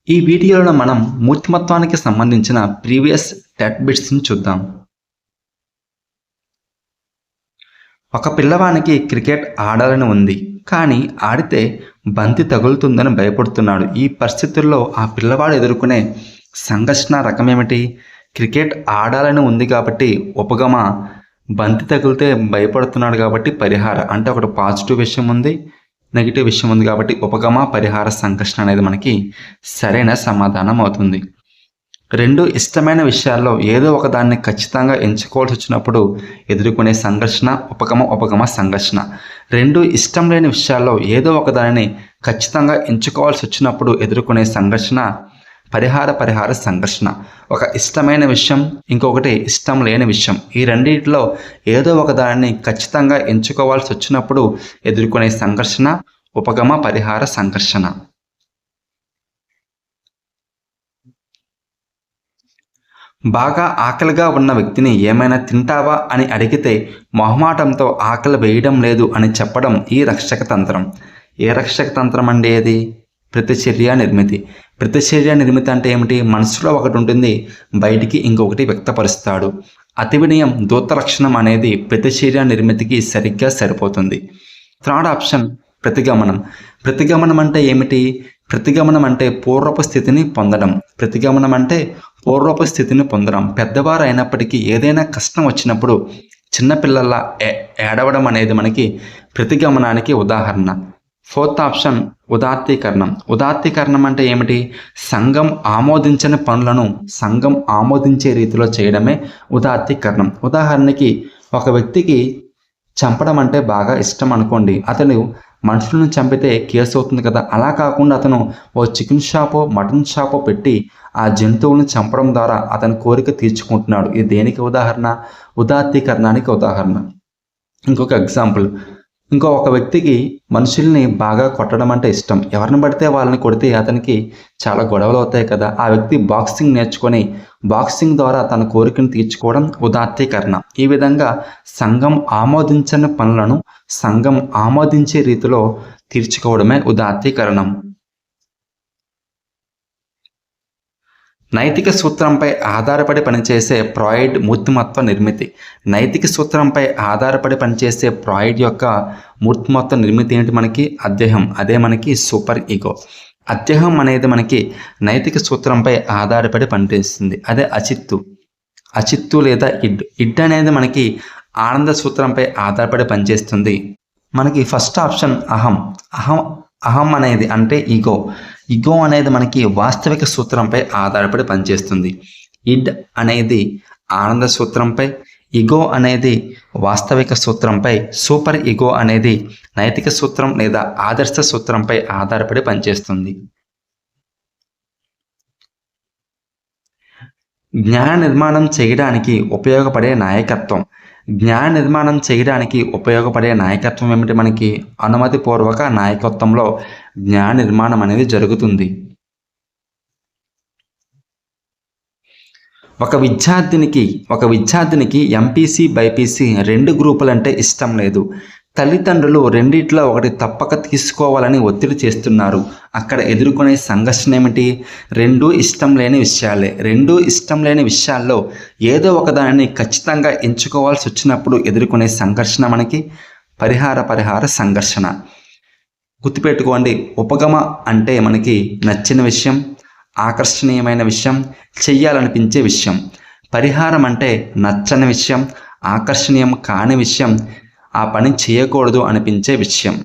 ఈ వీడియోలో మనం మూర్తిమత్వానికి సంబంధించిన ప్రీవియస్ టెట్ బిట్స్ని చూద్దాం. ఒక పిల్లవానికి క్రికెట్ ఆడాలని ఉంది, కానీ ఆడితే బంతి తగులుతుందని భయపడుతున్నాడు. ఈ పరిస్థితుల్లో ఆ పిల్లవాడు ఎదుర్కొనే సంఘర్షణ రకం ఏమిటి? క్రికెట్ ఆడాలని ఉంది కాబట్టి ఉపగమ, బంతి తగిలితే భయపడుతున్నాడు కాబట్టి పరిహార. అంటే ఒకటి పాజిటివ్ విషయం ఉంది, నెగిటివ్ విషయం ఉంది కాబట్టి ఉపగమ, పరిహార, సంఘర్షణ అనేది మనకి సరైన సమాధానం అవుతుంది. రెండు ఇష్టమైన విషయాల్లో ఏదో ఒక దాన్ని ఖచ్చితంగా ఎంచుకోవాల్సి వచ్చినప్పుడు ఎదుర్కొనే సంఘర్షణ ఉపగమ సంఘర్షణ. రెండు ఇష్టం లేని విషయాల్లో ఏదో ఒక దానిని ఖచ్చితంగా ఎంచుకోవాల్సి వచ్చినప్పుడు ఎదుర్కొనే సంఘర్షణ పరిహార సంఘర్షణ. ఒక ఇష్టమైన విషయం, ఇంకొకటి ఇష్టం లేని విషయం. ఈ రెండింటిలో ఏదో ఒక దానిని ఖచ్చితంగా ఎంచుకోవాల్సి వచ్చినప్పుడు ఎదుర్కొనే సంఘర్షణ ఉపగమ, పరిహార, సంఘర్షణ. బాగా ఆకలిగా ఉన్న వ్యక్తిని ఏమైనా తింటావా అని అడిగితే మొహమాటంతో ఆకలి వేయడం లేదు అని చెప్పడం ఈ రక్షక తంత్రం. ఏ రక్షక తంత్రం అండి అది? ప్రతిచర్య నిర్మితి. ప్రతిచర్య నిర్మితి అంటే ఏమిటి? మనసులో ఒకటి ఉంటుంది, బయటికి ఇంకొకటి వ్యక్తపరుస్తాడు. అతి వినయం, దూత లక్షణం అనేది ప్రతిచర్య నిర్మితికి సరిగ్గా సరిపోతుంది. Third option ప్రతిగమనం. ప్రతిగమనం అంటే ఏమిటి? ప్రతిగమనం అంటే పూర్వపు స్థితిని పొందడం. ప్రతిగమనం అంటే పూర్వపు స్థితిని పొందడం. పెద్దవారు అయినప్పటికీ ఏదైనా కష్టం వచ్చినప్పుడు చిన్నపిల్లల్లా ఏడవడం అనేది మనకి ప్రతిగమనానికి ఉదాహరణ. Fourth option ఉదాత్తీకరణం. ఉదాత్తీకరణం అంటే ఏమిటి? సంఘం ఆమోదించని పనులను సంఘం ఆమోదించే రీతిలో చేయడమే ఉదాత్తీకరణం. ఉదాహరణకి ఒక వ్యక్తికి చంపడం అంటే బాగా ఇష్టం అనుకోండి, అతను మనుషులను చంపితే కేసు అవుతుంది కదా. అలా కాకుండా అతను ఓ చికెన్ షాపో మటన్ షాపో పెట్టి ఆ జంతువులను చంపడం ద్వారా అతని కోరిక తీర్చుకుంటున్నాడు. ఇది దేనికి ఉదాహరణ? ఉదాత్తీకరణానికి ఉదాహరణ. ఇంకొక ఎగ్జాంపుల్, ఒక వ్యక్తికి మనుషుల్ని బాగా కొట్టడం అంటే ఇష్టం. ఎవరిని పడితే వాళ్ళని కొడితే అతనికి చాలా గొడవలు అవుతాయి కదా. ఆ వ్యక్తి బాక్సింగ్ నేర్చుకొని బాక్సింగ్ ద్వారా తన కోరికను తీర్చుకోవడం ఉదాత్తీకరణ. ఈ విధంగా సంఘం ఆమోదించని పనులను సంఘం ఆమోదించే రీతిలో తీర్చుకోవడమే ఉదాత్తీకరణం. నైతిక సూత్రంపై ఆధారపడి పనిచేసే ఫ్రాయిడ్ మూర్తిమత్వ నిర్మితి. నైతిక సూత్రంపై ఆధారపడి పనిచేసే ఫ్రాయిడ్ యొక్క మూర్తిమత్వ నిర్మితి ఏంటి? మనకి అధ్యహం. అదే మనకి సూపర్ ఈగో. అధ్యహం అనేది మనకి నైతిక సూత్రంపై ఆధారపడి పనిచేస్తుంది. అదే అచిత్తు లేదా ఇడ్ అనేది మనకి ఆనంద సూత్రంపై ఆధారపడి పనిచేస్తుంది. మనకి ఫస్ట్ ఆప్షన్ అహం అనేది అంటే ఈగో అనేది మనకి వాస్తవిక సూత్రంపై ఆధారపడి పనిచేస్తుంది. ఇడ్ అనేది ఆనంద సూత్రంపై, ఈగో అనేది వాస్తవిక సూత్రంపై, సూపర్ ఈగో అనేది నైతిక సూత్రం లేదా ఆదర్శ సూత్రంపై ఆధారపడి పనిచేస్తుంది. జ్ఞాన నిర్మాణం చేయడానికి ఉపయోగపడే నాయకత్వం. జ్ఞాన నిర్మాణం చేయడానికి ఉపయోగపడే నాయకత్వం ఏమిటి? మనకి అనుమతిపూర్వక నాయకత్వంలో జ్ఞాన నిర్మాణం అనేది జరుగుతుంది. ఒక విద్యార్థినికి ఎంపీసీ బైపీసీ రెండు గ్రూపులంటే ఇష్టం లేదు. తల్లిదండ్రులు రెండిట్లో ఒకటి తప్పక తీసుకోవాలని ఒత్తిడి చేస్తున్నారు. అక్కడ ఎదుర్కొనే సంఘర్షణ ఏమిటి? రెండూ ఇష్టం లేని విషయాలే. రెండూ ఇష్టం లేని విషయాల్లో ఏదో ఒకదానిని ఖచ్చితంగా ఎంచుకోవాల్సి వచ్చినప్పుడు ఎదుర్కొనే సంఘర్షణ మనకి పరిహార సంఘర్షణ. గుర్తుపెట్టుకోండి, ఉపగమ అంటే మనకి నచ్చిన విషయం, ఆకర్షణీయమైన విషయం, చెయ్యాలనిపించే విషయం. పరిహారం అంటే నచ్చని విషయం, ఆకర్షణీయం కాని విషయం, ఆ పని చేయకూడదు అనిపించే విషయం.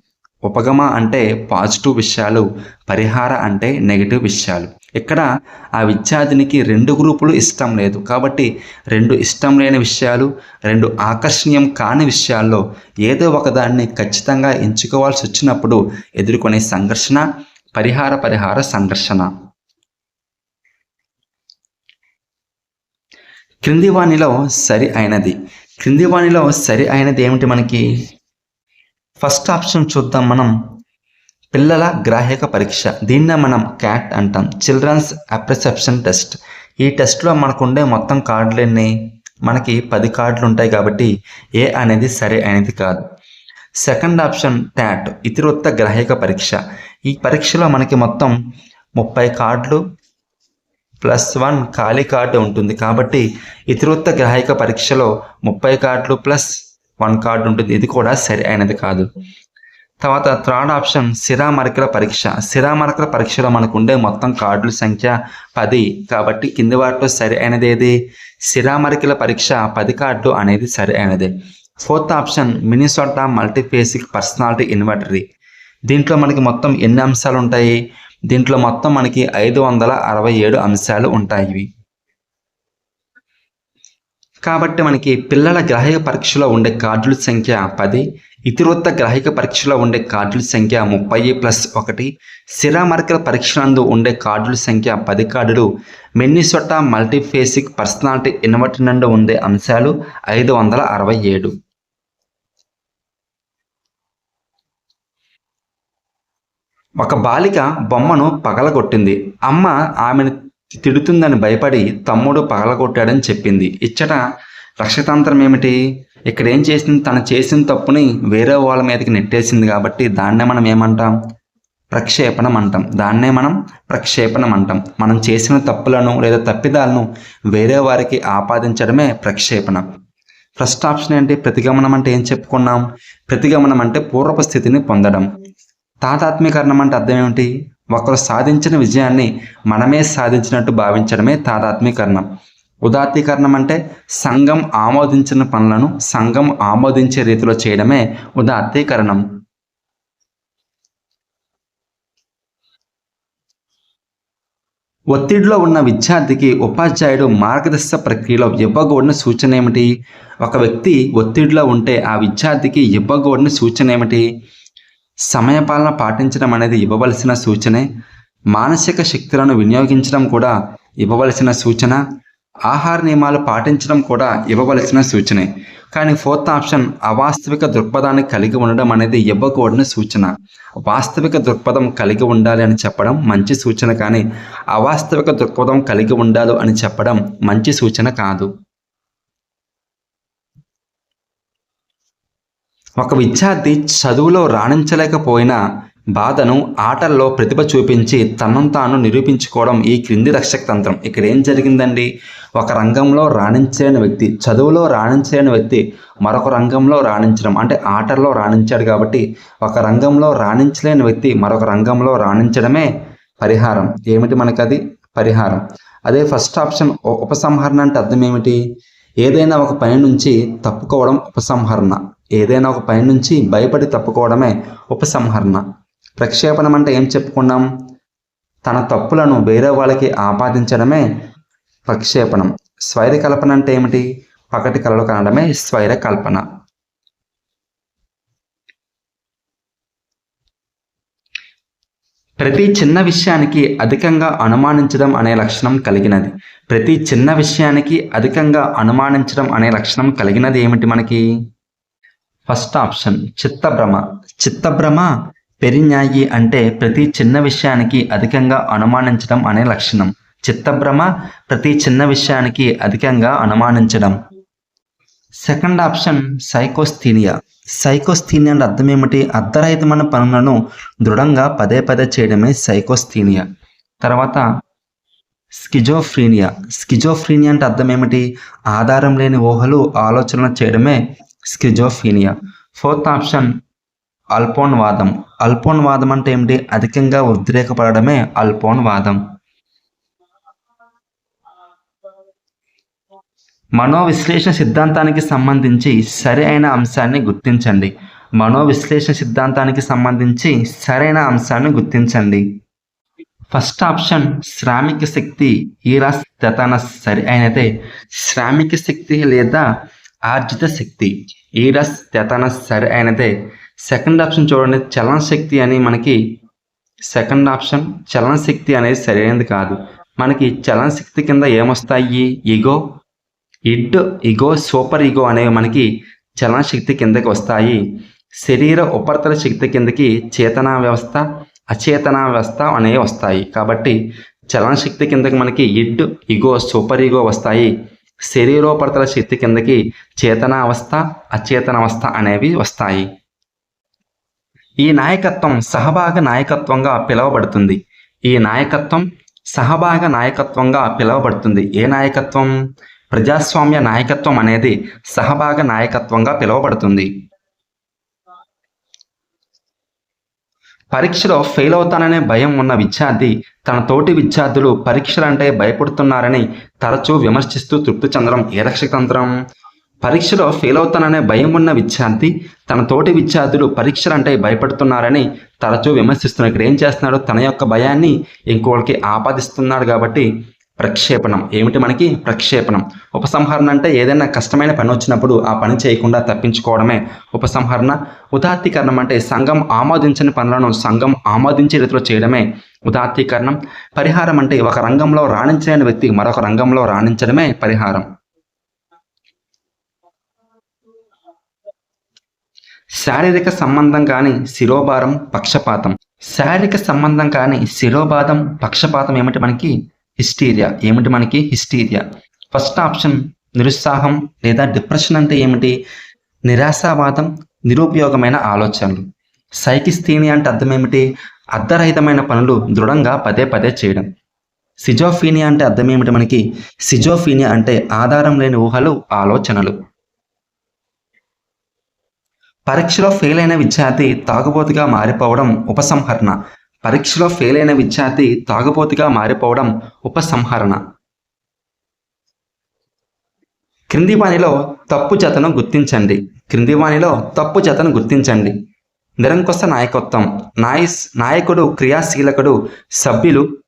ఉపగమ అంటే పాజిటివ్ విషయాలు, పరిహార అంటే నెగిటివ్ విషయాలు. ఇక్కడ ఆ విద్యార్థినికి రెండు గ్రూపులు ఇష్టం లేదు కాబట్టి రెండు ఇష్టం లేని విషయాలు, రెండు ఆకర్షణీయం కాని విషయాల్లో ఏదో ఒకదాన్ని ఖచ్చితంగా ఎంచుకోవాల్సి వచ్చినప్పుడు ఎదుర్కొనే సంఘర్షణ పరిహార సంఘర్షణ. క్రింది వానిలో సరి అయినది ఏమిటి? మనకి ఫస్ట్ ఆప్షన్ చూద్దాం మనం. పిల్లల గ్రాహ్యక పరీక్ష. దీన్నే మనం క్యాట్ అంటాం, చిల్డ్రన్స్ అప్రిసెప్షన్ టెస్ట్. ఈ టెస్ట్లో మనకు ఉండే మొత్తం కార్డులు ఎన్ని? మనకి 10 కార్డులు ఉంటాయి కాబట్టి ఏ అనేది సరి అయినది కాదు. సెకండ్ ఆప్షన్ ట్యాట్, ఇతివృత్త గ్రాహ్యక పరీక్ష. ఈ పరీక్షలో మనకి మొత్తం 30 కార్డులు +1 ఖాళీ కార్డు ఉంటుంది. కాబట్టి ఇతివృత్త గ్రాహిక పరీక్షలో 30 కార్డులు +1 కార్డు ఉంటుంది. ఇది కూడా సరి అయినది కాదు. తర్వాత థర్డ్ ఆప్షన్ సిరామరకల పరీక్ష. సిరామరకల పరీక్షలో మనకు ఉండే మొత్తం కార్డుల సంఖ్య 10. కాబట్టి కింది వాటిలో సరి అయినది ఏది? సిరామరకల పరీక్ష 10 కార్డులు అనేది సరి అయినది. Fourth option Minnesota multiphasic personality inventory. దీంట్లో మనకి మొత్తం ఎన్ని అంశాలు ఉంటాయి? దీంట్లో మొత్తం మనకి 567 అంశాలు ఉంటాయి. కాబట్టి మనకి పిల్లల గ్రాహిక పరీక్షలో ఉండే కార్డుల సంఖ్య 10, ఇతివృత్త గ్రాహిక పరీక్షలో ఉండే కార్డుల సంఖ్య 30+1, సిరామరకల పరీక్షలందు ఉండే కార్డుల సంఖ్య 10 కార్డులు, మినిసోటా మల్టీఫేసిక్ పర్సనాలిటీ ఇన్వెంటరీ నుండి ఉండే అంశాలు 567. ఒక బాలిక బొమ్మను పగలగొట్టింది. అమ్మ ఆమెను తిడుతుందని భయపడి తమ్ముడు పగలగొట్టాడని చెప్పింది. ఇచ్చట రక్షతంత్రం ఏమిటి? ఇక్కడ ఏం చేసింది? తను చేసిన తప్పుని వేరే వాళ్ళ మీదకి నెట్టేసింది. కాబట్టి దాన్నే మనం ఏమంటాం? ప్రక్షేపణం అంటాం. దాన్నే మనం ప్రక్షేపణం అంటాం. మనం చేసిన తప్పులను లేదా తప్పిదాలను వేరే వారికి ఆపాదించడమే ప్రక్షేపణం. ఫస్ట్ ఆప్షన్ ఏంటి? ప్రతిగమనం అంటే ఏం చెప్పుకున్నాం? ప్రతిగమనం అంటే పూర్వపు స్థితిని పొందడం. తాదాత్మ్యకరణం అంటే అర్థం ఏమిటి? ఒకరు సాధించిన విజయాన్ని మనమే సాధించినట్టు భావించడమే తాదాత్మ్యకరణం. ఉదాత్తీకరణం అంటే సంఘం ఆమోదించిన పనులను సంఘం ఆమోదించే రీతిలో చేయడమే ఉదాత్తీకరణం. ఒత్తిడిలో ఉన్న విద్యార్థికి ఉపాధ్యాయుడు మార్గదర్శక ప్రక్రియలో ఇవ్వకూడని సూచన ఏమిటి? ఒక వ్యక్తి ఒత్తిడిలో ఉంటే ఆ విద్యార్థికి ఇవ్వకూడని సూచన ఏమిటి? సమయపాలన పాటించడం అనేది ఇవ్వవలసిన సూచనే. మానసిక శక్తులను వినియోగించడం కూడా ఇవ్వవలసిన సూచన. ఆహార నియమాలు పాటించడం కూడా ఇవ్వవలసిన సూచనే. కానీ ఫోర్త్ ఆప్షన్ అవాస్తవిక దృక్పథాన్ని కలిగి ఉండడం అనేది ఇవ్వకూడని సూచన. వాస్తవిక దృక్పథం కలిగి ఉండాలి అని చెప్పడం మంచి సూచన, కానీ అవాస్తవిక దృక్పథం కలిగి ఉండాలి అని చెప్పడం మంచి సూచన కాదు. ఒక విద్యార్థి చదువులో రాణించలేకపోయిన బాధను ఆటల్లో ప్రతిభ చూపించి తనను తాను నిరూపించుకోవడం ఈ క్రింది రక్షక తంత్రం. ఇక్కడ ఏం జరిగిందండి? ఒక రంగంలో రాణించలేని వ్యక్తి, చదువులో రాణించలేని వ్యక్తి మరొక రంగంలో రాణించడం, అంటే ఆటల్లో రాణించాడు కాబట్టి ఒక రంగంలో రాణించలేని వ్యక్తి మరొక రంగంలో రాణించడమే పరిహారం. ఏమిటి మనకది? పరిహారం. అదే ఫస్ట్ ఆప్షన్ ఉపసంహరణ అంటే అర్థం ఏమిటి? ఏదైనా ఒక పని నుంచి తప్పుకోవడం ఉపసంహరణ. ఏదైనా ఒక పని నుంచి భయపడి తప్పుకోవడమే ఉపసంహరణ. ప్రక్షేపణం అంటే ఏం చెప్పుకున్నాం? తన తప్పులను వేరే వాళ్ళకి ఆపాదించడమే ప్రక్షేపణం. స్వైర కల్పన అంటే ఏమిటి? పగటి కలలు కనడమే స్వైర కల్పన. ప్రతి చిన్న విషయానికి అధికంగా అనుమానించడం అనే లక్షణం కలిగినది. ప్రతి చిన్న విషయానికి అధికంగా అనుమానించడం అనే లక్షణం కలిగినది ఏమిటి మనకి? First option చిత్తభ్రమ. చిత్తభ్రమ పెరిన్యాయి అంటే ప్రతి చిన్న విషయానికి అధికంగా అనుమానించడం అనే లక్షణం. చిత్తభ్రమ ప్రతి చిన్న విషయానికి అధికంగా అనుమానించడం. Second option సైకోస్థీనియా. సైకోస్థీనియా అంటే అర్థం ఏమిటి? అర్ధరహితమైన పనులను దృఢంగా పదే పదే చేయడమే సైకోస్థీనియా. తర్వాత స్కిజోఫ్రీనియా. స్కిజోఫ్రీనియా అంటే అర్థం ఏమిటి? ఆధారం లేని ఊహలు ఆలోచనలు చేయడమే స్కిజోఫ్రీనియా. ఫోర్త్ ఆప్షన్ అల్పోన్వాదం. అల్పోన్వాదం అంటే ఏమిటి? అధికంగా ఉద్రేకపడడమే అల్పోన్వాదం. మనోవిశ్లేషణ సిద్ధాంతానికి సంబంధించి సరి అయిన అంశాన్ని గుర్తించండి. మనోవిశ్లేషణ సిద్ధాంతానికి సంబంధించి సరైన అంశాన్ని గుర్తించండి. ఫస్ట్ ఆప్షన్ శ్రామిక శక్తి ఈరాస్ తెతానస్ సరి అయినదే. శ్రామిక శక్తి లేదా ఆర్జిత శక్తి ఈరస్ తెతానస్ సరి అయినదే. సెకండ్ ఆప్షన్ చూడండి, చలన శక్తి అని మనకి సెకండ్ ఆప్షన్ చలన శక్తి అనేది సరైనది కాదు. మనకి చలన శక్తి కింద ఏమొస్తాయి? ఈగో, ఇడ్, ఈగో, సూపర్ ఈగో అనేవి మనకి చలన శక్తి కిందకి వస్తాయి. శరీర ఉపరితల శక్తి కిందకి చేతనా వ్యవస్థ, అచేతనా వ్యవస్థ అనేవి వస్తాయి. కాబట్టి చలన శక్తి కిందకి మనకి ఇడ్, ఈగో, సూపర్ ఈగో వస్తాయి. శరీరోపరితల శక్తి కిందకి చేతన అవస్థ, అచేతన అవస్థ అనేవి వస్తాయి. ఈ నాయకత్వం సహభాగ నాయకత్వంగా పిలువబడుతుంది. ఈ నాయకత్వం సహభాగ నాయకత్వంగా పిలువబడుతుంది. ఏ నాయకత్వం? ప్రజాస్వామ్య నాయకత్వం అనేది సహభాగ నాయకత్వంగా పిలువబడుతుంది. పరీక్షలో ఫెయిల్ అవుతాననే భయం ఉన్న విద్యార్థి తన తోటి విద్యార్థులు పరీక్షలంటే భయపడుతున్నారని తరచూ విమర్శిస్తూ తృప్తి చెందడం ఏ రక్షక తంత్రం? పరీక్షలో ఫెయిల్ అవుతాననే భయం ఉన్న విద్యార్థి తన తోటి విద్యార్థులు పరీక్షలంటే భయపడుతున్నారని తరచూ విమర్శిస్తున్నాడు. ఇక్కడ ఏం చేస్తున్నాడు? తన యొక్క భయాన్ని ఇంకోటికి ఆపాదిస్తున్నాడు. కాబట్టి ప్రక్షేపణం. ఏమిటి మనకి? ప్రక్షేపణం. ఉపసంహరణ అంటే ఏదైనా కష్టమైన పని వచ్చినప్పుడు ఆ పని చేయకుండా తప్పించుకోవడమే ఉపసంహరణ. ఉదాత్తీకరణం అంటే సంఘం ఆమోదించని పనులను సంఘం ఆమోదించే రీతిలో చేయడమే ఉదాత్తీకరణం. పరిహారం అంటే ఒక రంగంలో రాణించలేని వ్యక్తి మరొక రంగంలో రాణించడమే పరిహారం. శారీరక సంబంధం కాని శిరోభారం పక్షపాతం. శారీరక సంబంధం కాని శిరోబాధం పక్షపాతం ఏమిటి మనకి? హిస్టీరియా. ఏమిటి మనకి? హిస్టీరియా. ఫస్ట్ ఆప్షన్ నిరుత్సాహం లేదా డిప్రెషన్ అంటే ఏమిటి? నిరాశావాదం, నిరుపయోగమైన ఆలోచనలు. సైకిస్థీనియా అంటే అర్థం ఏమిటి? అర్ధరహితమైన పనులు దృఢంగా పదే పదే చేయడం. సిజోఫీనియా అంటే అర్థం ఏమిటి మనకి? సిజోఫీనియా అంటే ఆధారం లేని ఊహలు, ఆలోచనలు. పరీక్షలో ఫెయిల్ అయిన విద్యార్థి తాగుబోతుగా మారిపోవడం ఉపసంహరణ. పరీక్షలో ఫెయిల్ అయిన విద్యార్థి తాగుబోతుగా మారిపోవడం ఉపసంహరణ. క్రింది వానిలో తప్పు జతను గుర్తించండి. క్రింది వానిలో తప్పు జతను గుర్తించండి. నిరంకుశ నాయకత్వం. నాయకుడు క్రియాశీలకుడు, సభ్యులు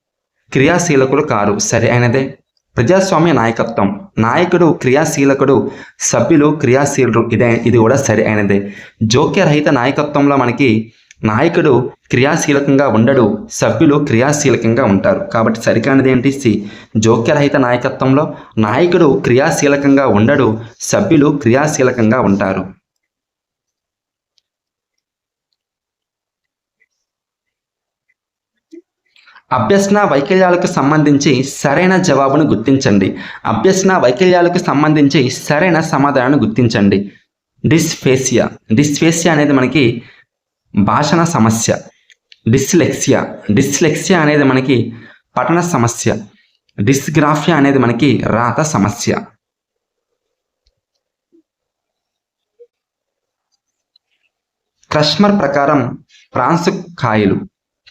క్రియాశీలకులు కారు. సరి అయినదే. ప్రజాస్వామ్య నాయకత్వం. నాయకుడు క్రియాశీలకుడు, సభ్యులు క్రియాశీలుడు. ఇది కూడా సరి అయినదే. జోక్యరహిత నాయకత్వంలో మనకి నాయకుడు క్రియాశీలకంగా ఉండడు, సభ్యులు క్రియాశీలకంగా ఉంటారు. కాబట్టి సరికానిది ఏంటి? సి. జోక్యరహిత నాయకత్వంలో నాయకుడు క్రియాశీలకంగా ఉండడు, సభ్యులు క్రియాశీలకంగా ఉంటారు. అభ్యసన వైకల్యాలకు సంబంధించి సరైన జవాబును గుర్తించండి. అభ్యసన వైకల్యాలకు సంబంధించి సరైన సమాధానాన్ని గుర్తించండి. డిస్ఫేసియా. డిస్ఫేసియా అనేది మనకి భాషణ సమస్య. డిస్లెక్సియా అనేది మనకి పఠన సమస్య. డిస్గ్రాఫియా అనేది మనకి రాత సమస్య. క్రష్మర్ ప్రకారం ఫ్రాన్సు కాయలు.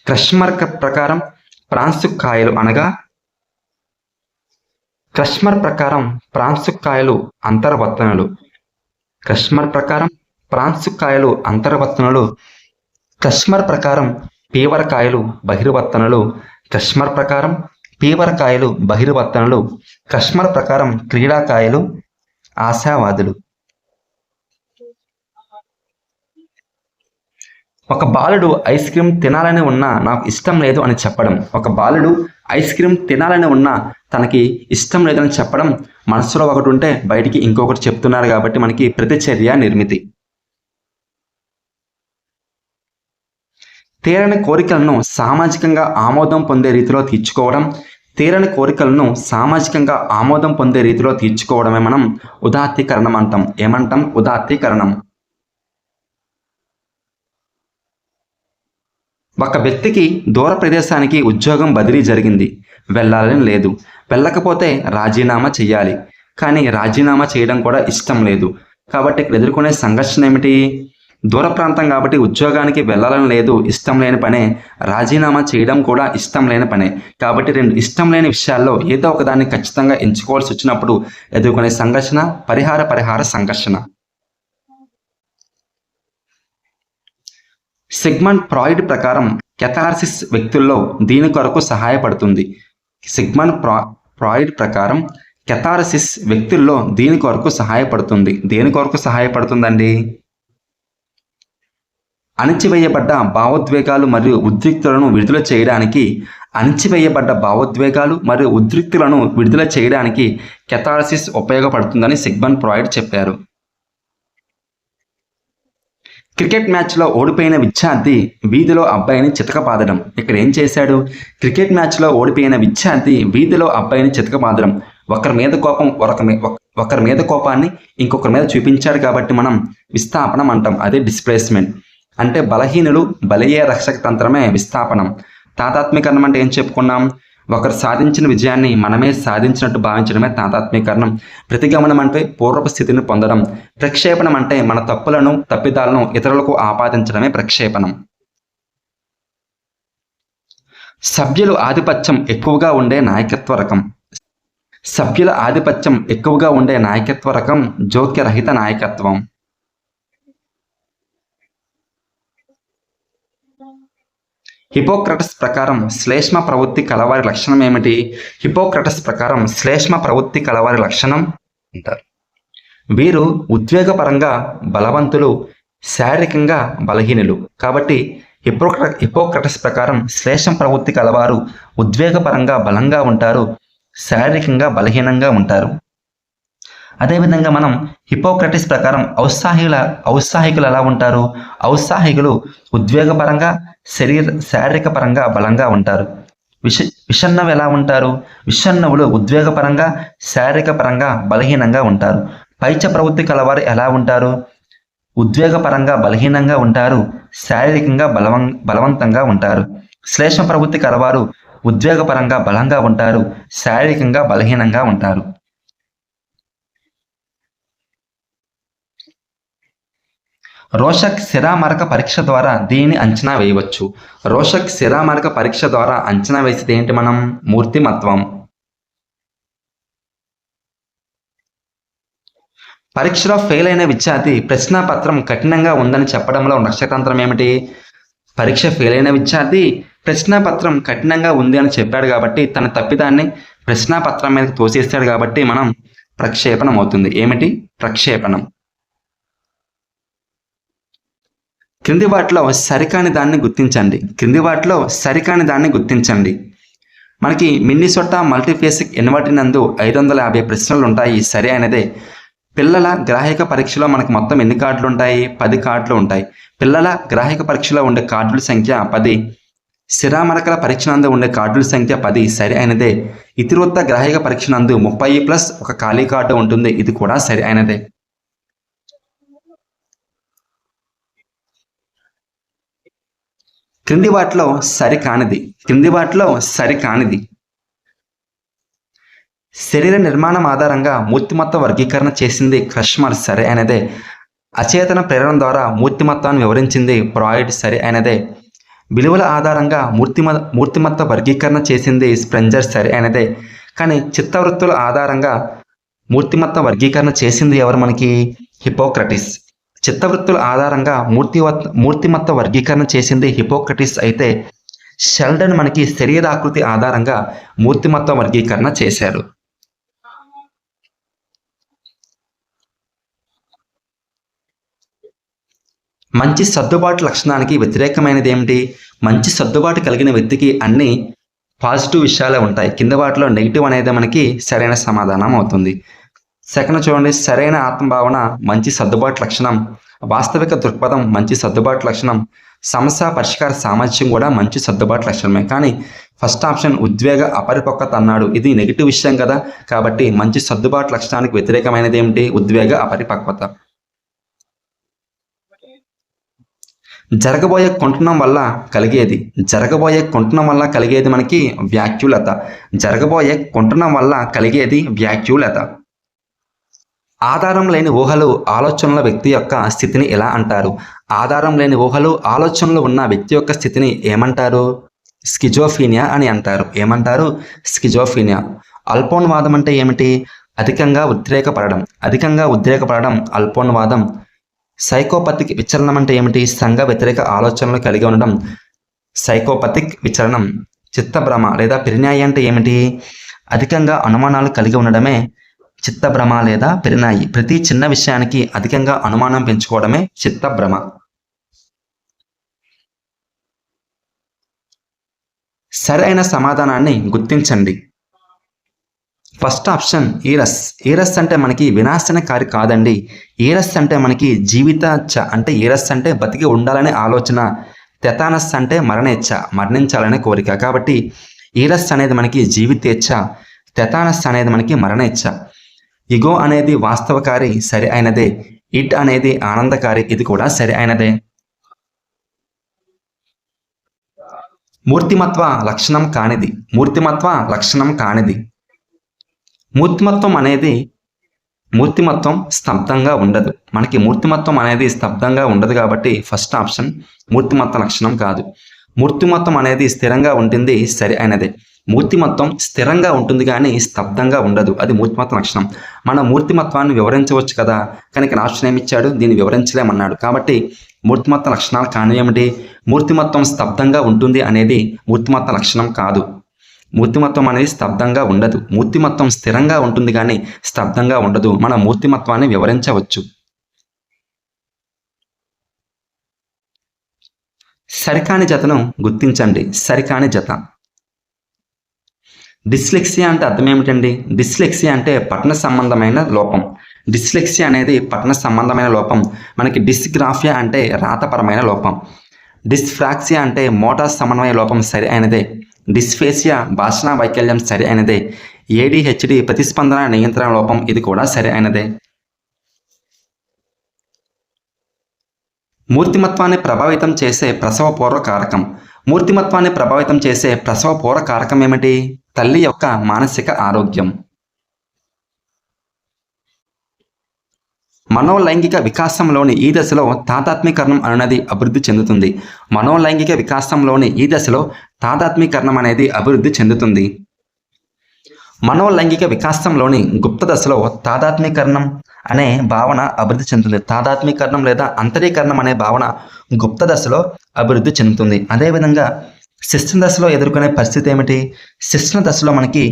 క్రష్మర్ ప్రకారం ఫ్రాన్సు కాయలు అనగా క్రష్మర్ ప్రకారం ఫ్రాన్సు కాయలు అంతర్వర్తనలు. క్రష్మర్ ప్రకారం ఫ్రాన్సు కాయలు అంతర్వర్తనలు. క్రష్మర్ ప్రకారం పీవరకాయలు బహిర్వర్తనలు. క్రష్మర్ ప్రకారం పీవరకాయలు బహిర్వర్తనలు. క్రష్మర్ ప్రకారం క్రీడాకాయలు ఆశావాదులు. ఒక బాలుడు ఐస్ క్రీమ్ తినాలని ఉన్నా నాకు ఇష్టం లేదు అని చెప్పడం. ఒక బాలుడు ఐస్ క్రీమ్ తినాలని ఉన్నా తనకి ఇష్టం లేదని చెప్పడం. మనసులో ఒకటి ఉంటే బయటికి ఇంకొకటి చెప్తున్నారు కాబట్టి మనకి ప్రతిచర్య నిర్మితి. తీరని కోరికలను సామాజికంగా ఆమోదం పొందే రీతిలో తీర్చుకోవడం. తీరని కోరికలను సామాజికంగా ఆమోదం పొందే రీతిలో తీర్చుకోవడమే మనం ఉదాత్తీకరణం అంటాం. ఏమంటాం? ఉదాత్తీకరణం. ఒక వ్యక్తికి దూర ప్రదేశానికి ఉద్యోగం బదిలీ జరిగింది. వెళ్ళాలని లేదు. వెళ్ళకపోతే రాజీనామా చేయాలి. కానీ రాజీనామా చేయడం కూడా ఇష్టం లేదు. కాబట్టి ఇక్కడ ఎదుర్కొనే సంఘర్షణ ఏమిటి? దూర ప్రాంతం కాబట్టి ఉద్యోగానికి వెళ్ళాలని లేదు, ఇష్టం లేని పనే. రాజీనామా చేయడం కూడా ఇష్టం లేని పనే. కాబట్టి రెండు ఇష్టం లేని విషయాల్లో ఏదో ఒకదాన్ని ఖచ్చితంగా ఎంచుకోవాల్సి వచ్చినప్పుడు ఎదుర్కొనే సంఘర్షణ పరిహార సంఘర్షణ. సిగ్మండ్ ఫ్రాయిడ్ ప్రకారం కెథార్సిస్ వ్యక్తుల్లో దీని కొరకు సహాయపడుతుంది. సిగ్మండ్ ఫ్రాయిడ్ ప్రకారం కెథార్సిస్ వ్యక్తుల్లో దీని కొరకు సహాయపడుతుంది. దేని కొరకు సహాయపడుతుందండి? అణిచివేయబడ్డ భావోద్వేగాలు మరియు ఉద్రిక్తులను విడుదల చేయడానికి కెథార్సిస్ ఉపయోగపడుతుందని సిగ్మండ్ ఫ్రాయిడ్ చెప్పారు. క్రికెట్ మ్యాచ్లో ఓడిపోయిన విద్యార్థి వీధిలో అబ్బాయిని చితకబాదడం. ఇక్కడ ఏం చేశాడు? క్రికెట్ మ్యాచ్లో ఓడిపోయిన విద్యార్థి వీధిలో అబ్బాయిని చితకబాదడం. ఒకరి మీద కోపాన్ని ఇంకొకరి మీద చూపించాడు కాబట్టి మనం విస్థాపనం అంటాం. అదే డిస్ప్లేస్మెంట్. అంటే బలహీనులు బలయ్యే రక్షక తంత్రమే విస్థాపనం. తాదాత్మ్యకరణం అంటే ఏం చెప్పుకున్నాం? ఒకరు సాధించిన విజయాన్ని మనమే సాధించినట్టు భావించడమే తాదాత్మ్యకరణం. ప్రతిగమనం అంటే పూర్వపు స్థితిని పొందడం. ప్రక్షేపణం అంటే మన తప్పులను, తప్పిదాలను ఇతరులకు ఆపాదించడమే ప్రక్షేపణం. సభ్యులు ఆధిపత్యం ఎక్కువగా ఉండే నాయకత్వ రకం. సభ్యుల ఆధిపత్యం ఎక్కువగా ఉండే నాయకత్వ రకం జోక్యరహిత నాయకత్వం. హిపోక్రటస్ ప్రకారం శ్లేష్మ ప్రవృత్తి కలవారి లక్షణం ఏమిటి? హిపోక్రటస్ ప్రకారం శ్లేష్మ ప్రవృత్తి కలవారి లక్షణం అంటారు. వీరు ఉద్వేగపరంగా బలవంతులు, శారీరకంగా బలహీనులు. కాబట్టి హిపోక్రటస్ ప్రకారం శ్లేషం ప్రవృత్తి కలవారు ఉద్వేగపరంగా బలంగా ఉంటారు, శారీరకంగా బలహీనంగా ఉంటారు. అదేవిధంగా మనం హిపోక్రటిస్ ప్రకారం ఔత్సాహికులు ఎలా ఉంటారు? ఔత్సాహికులు ఉద్వేగపరంగా శారీరక పరంగా బలంగా ఉంటారు. విషన్నవు ఎలా ఉంటారు? విషన్నవులు ఉద్వేగపరంగా శారీరక పరంగా బలహీనంగా ఉంటారు. పైచ ప్రవృత్తి కలవారు ఎలా ఉంటారు? ఉద్వేగపరంగా బలహీనంగా ఉంటారు, శారీరకంగా బలవంతంగా ఉంటారు. శ్లేష ప్రవృత్తి కలవారు ఉద్వేగపరంగా బలంగా ఉంటారు, శారీరకంగా బలహీనంగా ఉంటారు. రోషక్ శిరామరక పరీక్ష ద్వారా దీనిని అంచనా వేయవచ్చు. రోషక్ శిరామరక పరీక్ష ద్వారా అంచనా వేసేది ఏంటి మనం? మూర్తిమత్వం. పరీక్షలో ఫెయిల్ అయిన విద్యార్థి ప్రశ్నాపత్రం కఠినంగా ఉందని చెప్పడంలో నక్షత్రం ఏమిటి? పరీక్ష ఫెయిల్ అయిన విద్యార్థి ప్రశ్నాపత్రం కఠినంగా ఉంది అని చెప్పాడు కాబట్టి తన తప్పిదాన్ని ప్రశ్నాపత్రం మీదకి తోసేస్తాడు కాబట్టి మనం ప్రక్షేపణం అవుతుంది. ఏమిటి? ప్రక్షేపణం. క్రింది వాటిలో సరికాని దాన్ని గుర్తించండి. మనకి మిన్నిసోటా మల్టీఫేసిక్ యూనివర్సిటీ నందు 550 ప్రశ్నలు ఉంటాయి. సరి అయినదే. పిల్లల గ్రాహిక పరీక్షలో మనకు మొత్తం ఎన్ని కార్డులు ఉంటాయి? 10 కార్డులు ఉంటాయి. పిల్లల గ్రాహిక పరీక్షలో ఉండే కార్డుల సంఖ్య 10. శిరామరకల పరీక్ష నందు ఉండే కార్డుల సంఖ్య 10. సరి అయినదే. ఇతివృత్త గ్రాహిక పరీక్ష నందు 30 + 1 ఖాళీ కార్డు ఉంటుంది. ఇది కూడా సరి అయినదే. క్రింది వాటిలో సరికానిది. శరీర నిర్మాణం ఆధారంగా మూర్తిమత్వ వర్గీకరణ చేసింది క్రష్మర్. సరి అయినదే. అచేతన ప్రేరణ ద్వారా మూర్తిమత్వాన్ని వివరించింది ఫ్రాయిడ్. సరి అయినదే. విలువల ఆధారంగా మూర్తిమత్వ వర్గీకరణ చేసింది స్ప్రెంజర్. సరి అయినదే. కానీ చిత్తవృత్తుల ఆధారంగా మూర్తిమత్వ వర్గీకరణ చేసింది ఎవరు మనకి? హిపోక్రటిస్. చిత్తవృత్తుల ఆధారంగా మూర్తిమత్వ వర్గీకరణ చేసింది హిపోక్రటిస్ అయితే షెల్డన్ మనకి శరీరాకృతి ఆధారంగా మూర్తిమత్వ వర్గీకరణ చేశారు. మంచి సర్దుబాటు లక్షణానికి వ్యతిరేకమైనది ఏమిటి? మంచి సర్దుబాటు కలిగిన వ్యక్తికి అన్ని పాజిటివ్ విషయాలే ఉంటాయి. కింద వాటిలో నెగిటివ్ అనేది మనకి సరైన సమాధానం అవుతుంది. సెకండ్ చూడండి. సరైన ఆత్మభావన మంచి సర్దుబాటు లక్షణం. వాస్తవిక దృక్పథం మంచి సర్దుబాటు లక్షణం. సమస్య పరిష్కార సామర్థ్యం కూడా మంచి సర్దుబాటు లక్షణమే. కానీ ఫస్ట్ ఆప్షన్ ఉద్వేగ అపరిపక్వత అన్నాడు. ఇది నెగిటివ్ విషయం కదా, కాబట్టి మంచి సర్దుబాటు లక్షణానికి వ్యతిరేకమైనది ఏమిటి? ఉద్వేగ అపరిపక్వత. జరగబోయే కుంటనం వల్ల కలిగేది మనకి వ్యాఖ్యులత. ఆధారం లేని ఊహలు ఆలోచనల వ్యక్తి యొక్క స్థితిని ఎలా అంటారు? ఆధారం లేని ఊహలు ఆలోచనలు ఉన్న వ్యక్తి యొక్క స్థితిని ఏమంటారు? స్కిజోఫీనియా అని అంటారు. ఏమంటారు? స్కిజోఫీనియా. అల్పోన్వాదం అంటే ఏమిటి? అధికంగా ఉద్రేకపడడం అల్పోన్వాదం. సైకోపతిక్ విచలనం అంటే ఏమిటి? సంఘ వ్యతిరేక ఆలోచనలు కలిగి ఉండడం సైకోపతిక్ విచలనం. చిత్తభ్రమ లేదా పిరినాయి అంటే ఏమిటి? అధికంగా అనుమానాలు కలిగి ఉండడమే చిత్తభ్రమ లేదా పిరినాయి. ప్రతి చిన్న విషయానికి అధికంగా అనుమానం పెంచుకోవడమే చిత్తభ్రమ. సరైన సమాధానాన్ని గుర్తించండి. First option ఈరస్. ఈరస్ అంటే మనకి వినాశనకారి కాదండి. ఈరస్ అంటే మనకి జీవితచ్ఛ అంటే ఈరస్ అంటే బతికి ఉండాలనే ఆలోచన. తెతానస్ అంటే మరణేచ్ఛ, మరణించాలనే కోరిక. కాబట్టి ఈరస్ అనేది మనకి జీవితేచ్ఛ, తెతానస్ అనేది మనకి మరణేచ్ఛ. ఇగో అనేది వాస్తవకారి. సరి అయినదే. ఇట్ అనేది ఆనందకారి. ఇది కూడా సరి అయినదే. మూర్తిమత్వ లక్షణం కానిది. మూర్తిమత్వ లక్షణం కానిది. మూర్తిమత్వం అనేది మూర్తిమత్వం స్తబ్దంగా ఉండదు. మనకి మూర్తిమత్వం అనేది స్తబ్దంగా ఉండదు కాబట్టి ఫస్ట్ ఆప్షన్ మూర్తిమత్వ లక్షణం కాదు. మూర్తిమత్వం అనేది స్థిరంగా ఉంటుంది, సరి అయినదే. మూర్తిమత్వం స్థిరంగా ఉంటుంది కానీ స్తబ్దంగా ఉండదు, అది మూర్తిమత్వ లక్షణం. మన మూర్తిమత్వాన్ని వివరించవచ్చు కదా, కానీ ఇక్కడ ఆప్షన్ ఏమిచ్చాడు, దీన్ని వివరించలేమన్నాడు. కాబట్టి మూర్తిమత్వ లక్షణాలు కాని ఏమిటి, మూర్తిమత్వం స్తబ్దంగా ఉంటుంది అనేది మూర్తిమత్వ లక్షణం కాదు. మూర్తిమత్వం అనేది స్తబ్దంగా ఉండదు. మూర్తిమత్వం స్థిరంగా ఉంటుంది కానీ స్తబ్దంగా ఉండదు. మన మూర్తిమత్వాన్ని వివరించవచ్చు. సరికాని జతను గుర్తించండి. సరికాని జత. డిస్లెక్సియా అంటే అర్థం ఏమిటండి? డిస్లెక్సియా అంటే పఠన సంబంధమైన లోపం. డిస్లెక్సియా అనేది పఠన సంబంధమైన లోపం. మనకి డిస్గ్రాఫియా అంటే రాతపరమైన లోపం. డిస్ఫ్రాక్సియా అంటే మోటార్ సమన్వయ లోపం, సరి అయినదే. డిస్ఫేసియా భాషణ వైకల్యం, సరి అయినదే. ఏడిహెచ్డి ప్రతిస్పందన నియంత్రణ లోపం, ఇది కూడా సరి అయినదే. మూర్తిమత్వాన్ని ప్రభావితం చేసే ప్రసవపూర్వ కారకం. మూర్తిమత్వాన్ని ప్రభావితం చేసే ప్రసవపూర్వ కారకం ఏమిటి? తల్లి యొక్క మానసిక ఆరోగ్యం. మనోలైంగిక వికాసంలోని ఈ దశలో తాదాత్మీకరణం అనేది అభివృద్ధి చెందుతుంది. మనోలైంగిక వికాసంలోని ఈ దశలో తాదాత్మీకరణం అనేది అభివృద్ధి చెందుతుంది. మనోలైంగిక వికాసంలోని గుప్త దశలో తాదాత్మీకరణం అనే భావన అభివృద్ధి చెందుతుంది. తాదాత్మీకరణం లేదా అంతరీకరణం అనే భావన గుప్త దశలో అభివృద్ధి చెందుతుంది. అదేవిధంగా శిక్షణ దశలో ఎదుర్కొనే పరిస్థితి ఏమిటి? శిక్షణ దశలో మనకి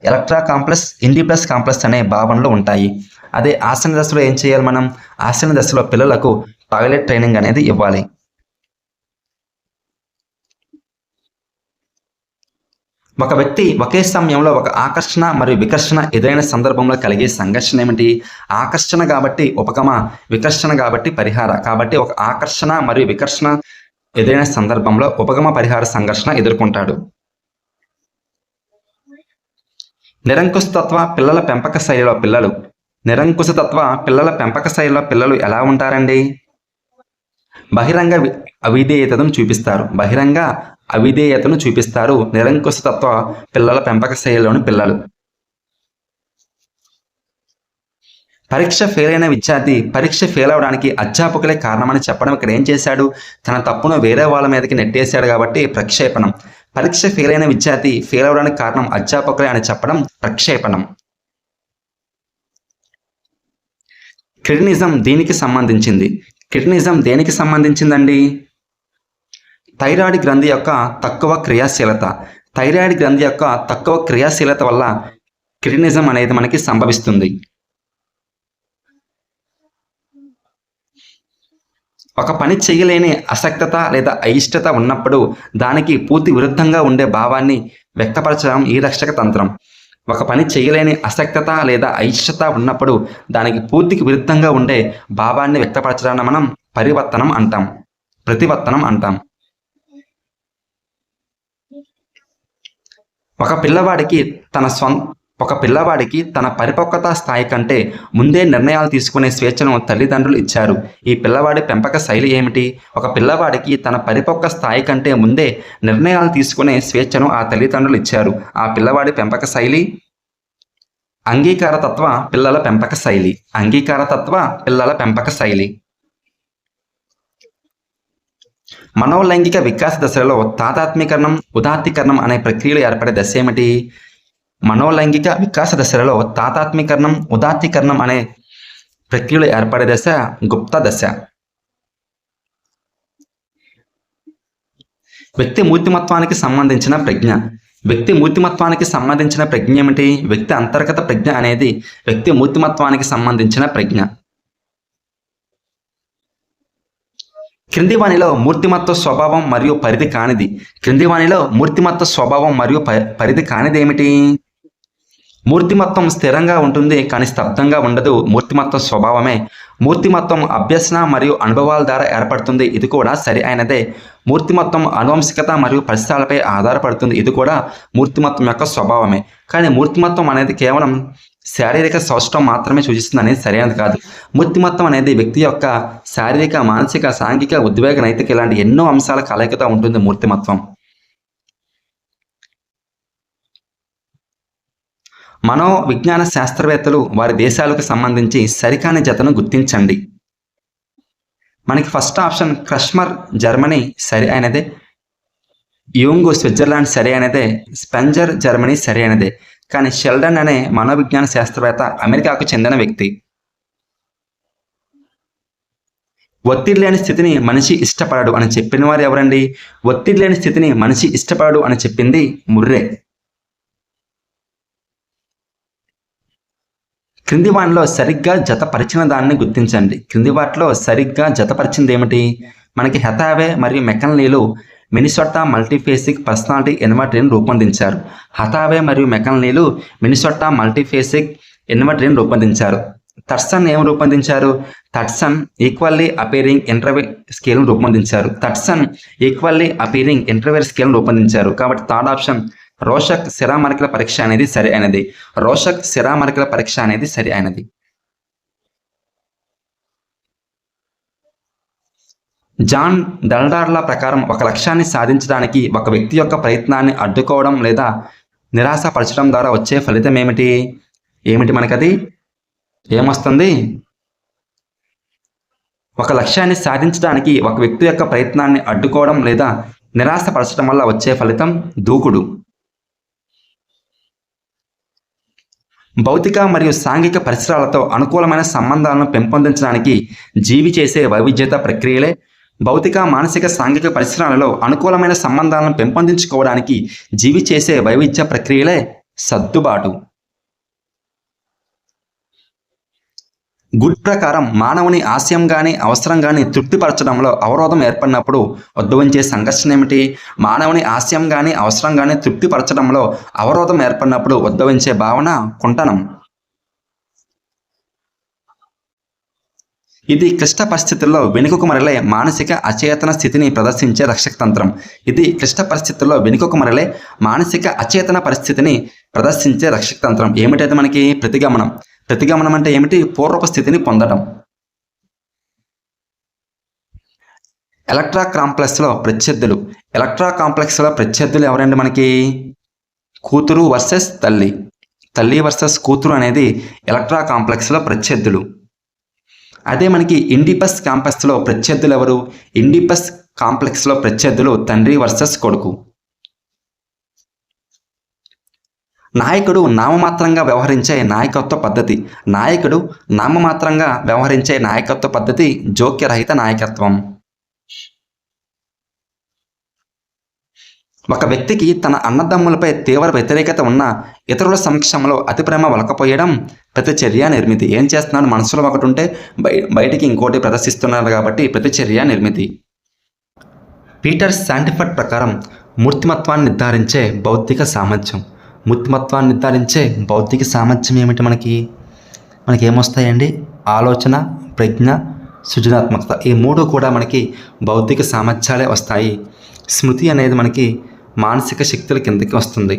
ఎలక్ట్రా కాంప్లెక్స్, ఇండిప్లస్ కాంప్లెక్స్ అనే భావనలు ఉంటాయి. అదే ఆసన దశలో ఏం చేయాలి మనం? ఆసన దశలో పిల్లలకు టాయిలెట్ ట్రైనింగ్ అనేది ఇవ్వాలి. ఒక వ్యక్తి ఒకే సమయంలో ఒక ఆకర్షణ మరియు వికర్షణ ఎదురైన సందర్భంలో కలిగే సంఘర్షణ ఏమిటి? ఆకర్షణ కాబట్టి ఉపగమ, వికర్షణ కాబట్టి పరిహార. కాబట్టి ఒక ఆకర్షణ మరియు వికర్షణ ఎదురైన సందర్భంలో ఉపగమ పరిహార సంఘర్షణ ఎదుర్కొంటాడు. నిరంకుశతత్వ పిల్లల పెంపక శైలిలో పిల్లలు. నిరంకుశతత్వ పిల్లల పెంపక శైలిలో పిల్లలు ఎలా ఉంటారండి? బహిరంగ అవిధేయతను చూపిస్తారు. బహిరంగ అవిధేయతను చూపిస్తారు నిరంకుశతత్వ పిల్లల పెంపక శైలిలోని పిల్లలు. పరీక్ష ఫెయిల్ అయిన విద్యార్థి పరీక్ష ఫెయిల్ అవడానికి అధ్యాపకులే కారణమని చెప్పడం ఇక్కడ ఏం చేశాడు? తన తప్పును వేరే వాళ్ళ మీదకి నెట్టేశాడు కాబట్టి ప్రక్షేపణం. పరీక్ష ఫెయిల్ అయిన విద్యార్థి ఫెయిల్ అవడానికి కారణం అధ్యాపకులే అని చెప్పడం ప్రక్షేపణం. క్రిటినిజం దీనికి సంబంధించింది. క్రిటినిజం దేనికి సంబంధించిందండి? థైరాయిడ్ గ్రంథి యొక్క తక్కువ క్రియాశీలత. థైరాయిడ్ గ్రంథి యొక్క తక్కువ క్రియాశీలత వల్ల క్రిటినిజం అనేది మనకి సంభవిస్తుంది. ఒక పని చేయలేని అసక్తత లేదా అయిష్టత ఉన్నప్పుడు దానికి పూర్తి విరుద్ధంగా ఉండే భావాన్ని వ్యక్తపరచడం ఈ రక్షక తంత్రం. ఒక పని చేయలేని అసక్తత లేదా అయిష్టత ఉన్నప్పుడు దానికి పూర్తికి విరుద్ధంగా ఉండే భావాన్ని వ్యక్తపరచడాన్ని మనం పరివర్తనం అంటాం, ప్రతివర్తనం అంటాం. ఒక పిల్లవాడికి తన పరిపక్వత స్థాయి కంటే ముందే నిర్ణయాలు తీసుకునే స్వేచ్ఛను తల్లిదండ్రులు ఇచ్చారు. ఈ పిల్లవాడి పెంపక శైలి ఏమిటి? ఒక పిల్లవాడికి తన పరిపక్వ స్థాయి కంటే ముందే నిర్ణయాలు తీసుకునే స్వేచ్ఛను ఆ తల్లిదండ్రులు ఇచ్చారు. ఆ పిల్లవాడి పెంపక శైలి అంగీకారతత్వ పిల్లల పెంపక శైలి. అంగీకారతత్వ పిల్లల పెంపక శైలి. మనోలైంగిక వికాస దశలో తాదాత్మీకరణం, ఉదాత్తీకరణం అనే ప్రక్రియలు ఏర్పడే దశ ఏమిటి? మనోలైంగిక వికాస దశలలో తాదాత్మీకరణం, ఉదాత్తీకరణం అనే ప్రక్రియలు ఏర్పడే దశ గుప్త దశ. వ్యక్తి మూర్తిమత్వానికి సంబంధించిన ప్రజ్ఞ. వ్యక్తి మూర్తిమత్వానికి సంబంధించిన ప్రజ్ఞ ఏమిటి? వ్యక్తి అంతర్గత ప్రజ్ఞ అనేది వ్యక్తి మూర్తిమత్వానికి సంబంధించిన ప్రజ్ఞ. క్రింది వానిలో మూర్తిమత్వ స్వభావం మరియు పరిధి కానిది. క్రింది వానిలో మూర్తిమత్వ స్వభావం మరియు పరిధి కానిది ఏమిటి? మూర్తిమత్వం స్థిరంగా ఉంటుంది కానీ స్తబ్దంగా ఉండదు. మూర్తిమత్వ స్వభావమే. మూర్తిమత్వం అభ్యసన మరియు అనుభవాల ద్వారా ఏర్పడుతుంది. ఇది కూడా సరి అయినదే. మూర్తిమత్వం అనువంశికత మరియు పరిసరాలపై ఆధారపడుతుంది. ఇది కూడా మూర్తిమత్వం యొక్క స్వభావమే. కానీ మూర్తిమత్వం అనేది కేవలం శారీరక సౌష్ఠవం మాత్రమే సూచిస్తుంది అనేది సరైనది కాదు. మూర్తిమత్వం అనేది వ్యక్తి యొక్క శారీరక, మానసిక, సాంఘిక, ఉద్వేగ, నైతిక ఇలాంటి ఎన్నో అంశాల కలయికతో ఉంటుంది మూర్తిమత్వం. మనోవిజ్ఞాన శాస్త్రవేత్తలు వారి దేశాలకు సంబంధించి సరికాని జతను గుర్తించండి. మనకి ఫస్ట్ ఆప్షన్ క్రష్మర్ జర్మనీ సరి అయినదే, యూంగ్ స్విట్జర్లాండ్ సరి అయినదే, స్పెంజర్ జర్మనీ సరి అయినదే. కానీ షెల్డన్ అనే మనోవిజ్ఞాన శాస్త్రవేత్త అమెరికాకు చెందిన వ్యక్తి. ఒత్తిడి లేని స్థితిని మనిషి ఇష్టపడడు అని చెప్పిన వారు ఎవరండి? ఒత్తిడి లేని స్థితిని మనిషి ఇష్టపడడు అని చెప్పింది ముర్రే. క్రింది వాటిలో సరిగ్గా జతపరిచిన దాన్ని గుర్తించండి. క్రింది వాటిలో సరిగ్గా జతపరిచింది ఏమిటి? మనకి హెథావే మరియు మెకన్లీలు మినిసోటా మల్టీఫేసిక్ పర్సనాలిటీ ఇన్వెంటరీని రూపొందించారు. హెథావే మరియు మెకన్లీలు మినిసోటా మల్టీఫేసిక్ ఇన్వెంటరీని రూపొందించారు. థట్సన్ ఏం రూపొందించారు? థట్సన్ ఈక్వల్లీ అపీరింగ్ ఇంటర్వేర్ స్కేల్ను రూపొందించారు. థట్సన్ ఈక్వల్లీ అపీరింగ్ ఇంటర్వేర్ స్కేల్ను రూపొందించారు. కాబట్టి థర్డ్ ఆప్షన్ రోషక్ సిరామరికల పరీక్ష అనేది సరి అయినది. రోషక్ సిరామరికల పరీక్ష అనేది సరి అయినది. జాన్ డల్డార్ల ప్రకారం ఒక లక్ష్యాన్ని సాధించడానికి ఒక వ్యక్తి యొక్క ప్రయత్నాన్ని అడ్డుకోవడం లేదా నిరాశపరచడం ద్వారా వచ్చే ఫలితం ఏమిటి? మనకది ఏమొస్తుంది? ఒక లక్ష్యాన్ని సాధించడానికి ఒక వ్యక్తి యొక్క ప్రయత్నాన్ని అడ్డుకోవడం లేదా నిరాశపరచడం వల్ల వచ్చే ఫలితం దూకుడు. భౌతిక మరియు సాంఘిక పరిసరాలతో అనుకూలమైన సంబంధాలను పెంపొందించడానికి జీవి చేసే వైవిధ్యత ప్రక్రియలే భౌతిక, మానసిక, సాంఘిక పరిసరాలలో అనుకూలమైన సంబంధాలను పెంపొందించుకోవడానికి జీవి చేసే వైవిధ్య ప్రక్రియలే సర్దుబాటు. గుడ్ ప్రకారం మానవుని ఆశయం కానీ అవసరం కానీ తృప్తిపరచడంలో అవరోధం ఏర్పడినప్పుడు ఉద్భవించే సంఘర్షణ ఏమిటి? మానవుని ఆశయం కానీ అవసరం కానీ తృప్తిపరచడంలో అవరోధం ఏర్పడినప్పుడు ఉద్భవించే భావన కుంటనం. ఇది క్లిష్ట పరిస్థితుల్లో వెనుకకు మరలే మానసిక అచేతన స్థితిని ప్రదర్శించే రక్షకతంత్రం. ఇది క్లిష్ట పరిస్థితుల్లో వెనుకకు మరలే మానసిక అచేతన పరిస్థితిని ప్రదర్శించే రక్షకతంత్రం. ఏమిటైతే మనకి ప్రతిగమనం. ప్రతిగమనం అంటే ఏమిటి? పూర్వపు స్థితిని పొందడం. ఎలక్ట్రా కాంప్లెక్స్లో ప్రత్యర్థులు. ఎలక్ట్రా కాంప్లెక్స్లో ప్రత్యర్థులు ఎవరండి? మనకి కూతురు వర్సెస్ తల్లి. తల్లి వర్సెస్ కూతురు అనేది ఎలక్ట్రా కాంప్లెక్స్లో ప్రత్యర్థులు. అదే మనకి ఇండిపస్ కాంప్లెక్స్లో ప్రత్యర్థులు ఎవరు? ఇండిపస్ కాంప్లెక్స్లో ప్రత్యర్థులు తండ్రి వర్సెస్ కొడుకు. నాయకుడు నామమాత్రంగా వ్యవహరించే నాయకత్వ పద్ధతి. నాయకుడు నామమాత్రంగా వ్యవహరించే నాయకత్వ పద్ధతి జోక్యరహిత నాయకత్వం. ఒక వ్యక్తికి తన అన్నదమ్ములపై తీవ్ర వ్యతిరేకత ఉన్న ఇతరుల సమక్షంలో అతి ప్రేమ వలకపోయడం ప్రతిచర్య నిర్మితి. ఏం చేస్తున్నాడు? మనసులో ఒకటి ఉంటే బయటికి ఇంకోటి ప్రదర్శిస్తున్నారు కాబట్టి ప్రతిచర్య నిర్మితి. పీటర్ శాంటిఫర్డ్ ప్రకారం మూర్తిమత్వాన్ని నిర్ధారించే బౌద్ధిక సామర్థ్యం. మూర్తిమత్వాన్ని నిర్ధారించే బౌద్ధిక సామర్థ్యం ఏమిటి? మనకి ఏమొస్తాయండి? ఆలోచన, ప్రజ్ఞ, సృజనాత్మకత. ఈ మూడు కూడా మనకి బౌద్ధిక సామర్థ్యాలే వస్తాయి. స్మృతి అనేది మనకి మానసిక శక్తుల కిందకి వస్తుంది.